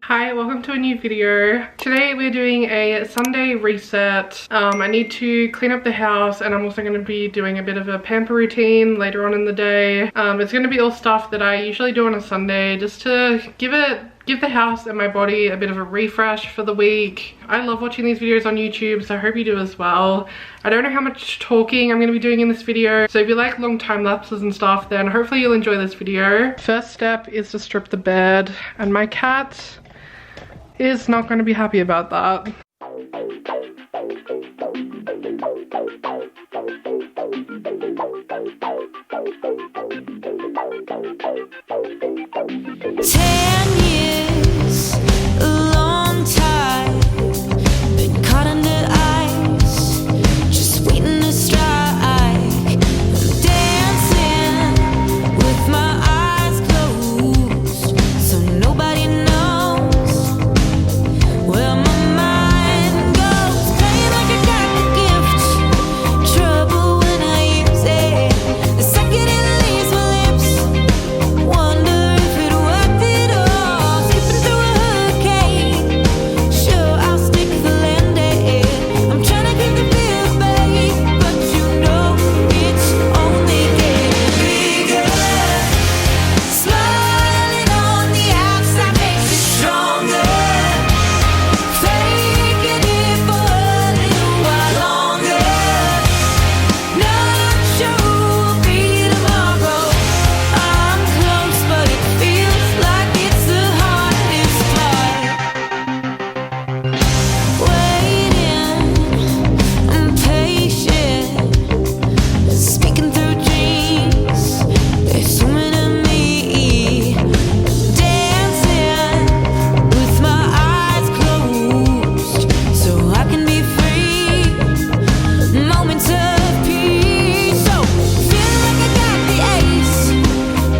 Hi, welcome to a new video. Today we're doing a Sunday reset. I need to clean up the house and I'm also going to be doing a bit of a pamper routine later on in the day. It's going to be all stuff that I usually do on a Sunday just to give the house and my body a bit of a refresh for the week. I love watching these videos on YouTube, so I hope you do as well. I don't know how much talking I'm going to be doing in this video, so if you like long time lapses and stuff, then hopefully you'll enjoy this video. First step is to strip the bed, and my cat is not going to be happy about that. 10 years, a long time, been caught under ice, just waiting to strike. I'm dancing with my eyes closed, so nobody knows where my mind goes. Playing like I got the gift, trouble when I use it. The second it leaves my lips, wonder if it worth it all. Skipping through a hurricane, sure I'll stick the landing. I'm trying to keep the fear babe, but you know it's only getting bigger. Smiling on the outside makes it stronger. Faking it for a little while longer. Not sure who'll be tomorrow. I'm close, but it feels like it's the hardest part. Waiting, I'm patient, speaking through dreams. There's so many me, dancing with my eyes closed, so I can be free. Moments of peace. So feeling like I got the ace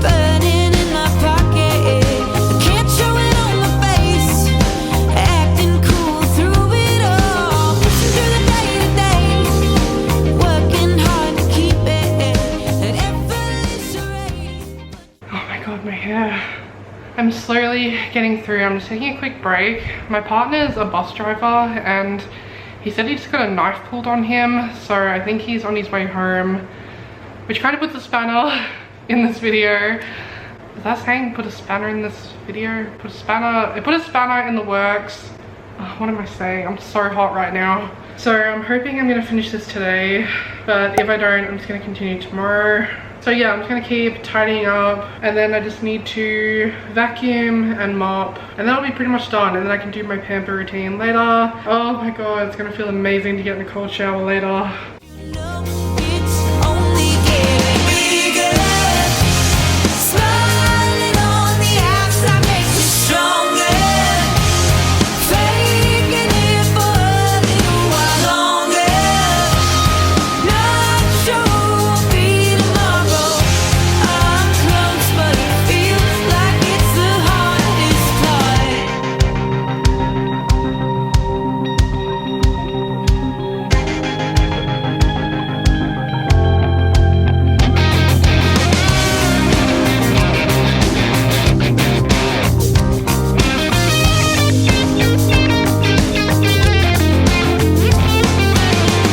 burning in my pocket. Can't show it on my face. Acting cool through it all. Pushing through the day to day. Working hard to keep it. An effortless charade. Oh my god, my hair. I'm slowly getting through. I'm just taking a quick break. My partner's a bus driver and he said he just got a knife pulled on him, so I think he's on his way home, which kind of puts a spanner in this video. Is that saying put a spanner in this video? It put a spanner in the works. Oh, what am I saying? I'm so hot right now. So I'm hoping I'm gonna finish this today, but if I don't, I'm just gonna continue tomorrow. So yeah, I'm just gonna keep tidying up, and then I just need to vacuum and mop, and then I'll be pretty much done, and then I can do my pamper routine later. Oh my god, it's gonna feel amazing to get in a cold shower later. No, it's only getting bigger. Smiling on the outside makes it stronger. Faking it for a little while longer. Not sure who'll be tomorrow. I'm close, but it feels like it's the hardest part.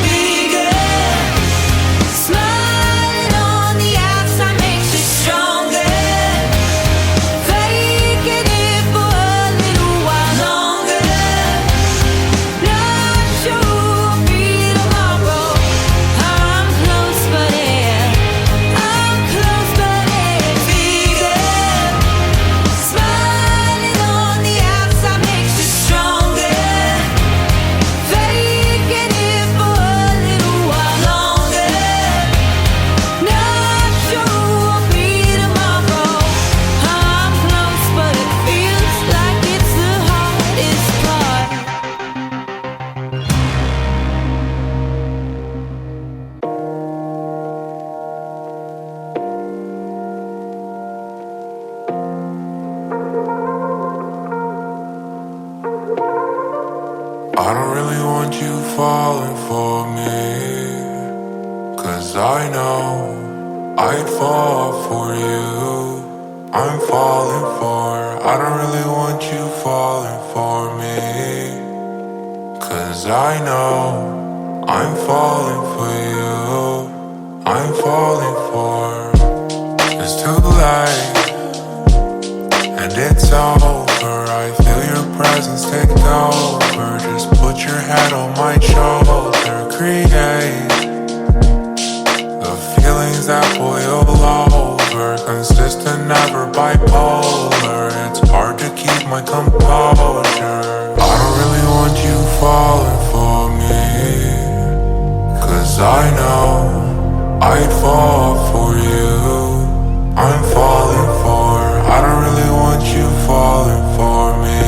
Bigger. Smiling on the outside makes it stronger. Faking it for a little while longer. Not sure who'll be tomorrow. I'm close, but it's bigger. Smiling on the outside makes it stronger. Faking it for a little while longer. Not sure who'll be tomorrow. I'm close, but it feels like it's the hardest part. I don't really want you falling for me, 'cause I know I'd fall for you. I'm falling for. I don't really want you falling for me, 'cause I know I'm falling for you. I'm falling for. It's too late and it's over. I feel your presence take over. Just put your head on my shoulder. Create the feelings that boil over. Consistent, never bipolar. It's hard to keep my composure. I don't really want you falling for me, 'cause I know I'd fall for you. I'm falling for. I don't really want you falling for me,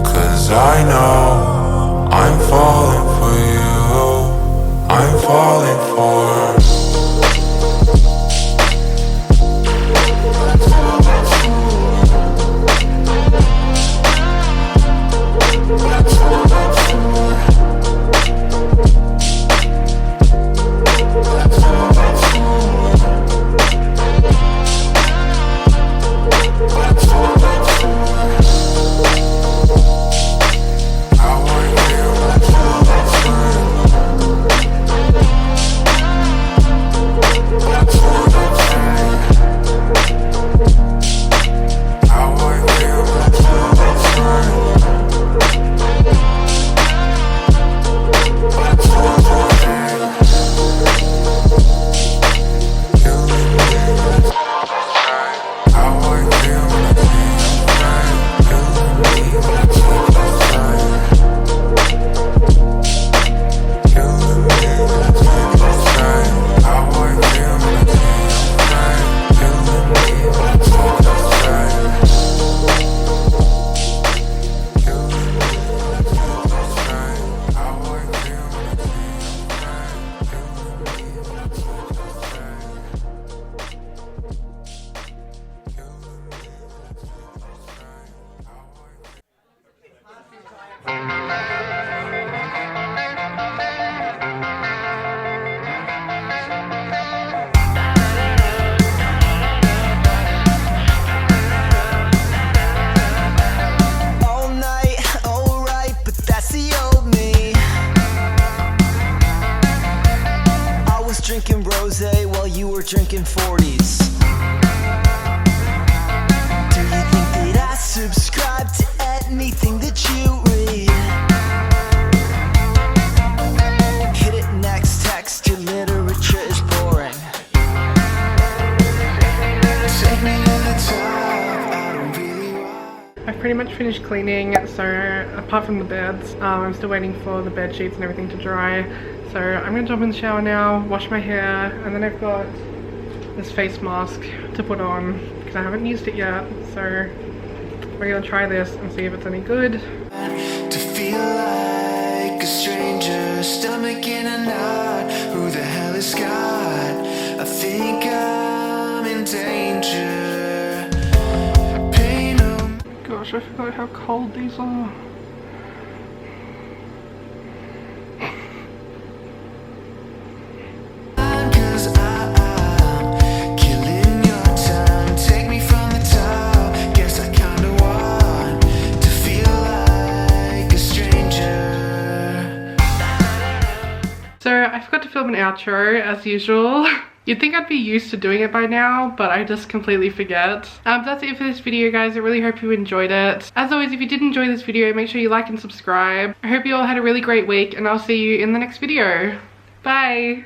'cause I know I'm falling for you. I'm falling for. Drinking rosé while you were drinking 40s. Do you think that I subscribe to anything that you read? Hit it next, text, your literature is boring. Take me to the top, I don't really want. I've pretty much finished cleaning, so apart from the beds, I'm still waiting for the bed sheets and everything to dry. So I'm gonna jump in the shower now, wash my hair, and then I've got this face mask to put on because I haven't used it yet. So we're gonna try this and see if it's any good. To feel like a stranger, stomach in a knot. Who the hell is God? I think I'm in danger. Pain of... Gosh, I forgot how cold these are. So I forgot to film an outro as usual. You'd think I'd be used to doing it by now, but I just completely forget. That's it for this video, guys. I really hope you enjoyed it. As always, if you did enjoy this video, make sure you like and subscribe. I hope you all had a really great week, and I'll see you in the next video. Bye!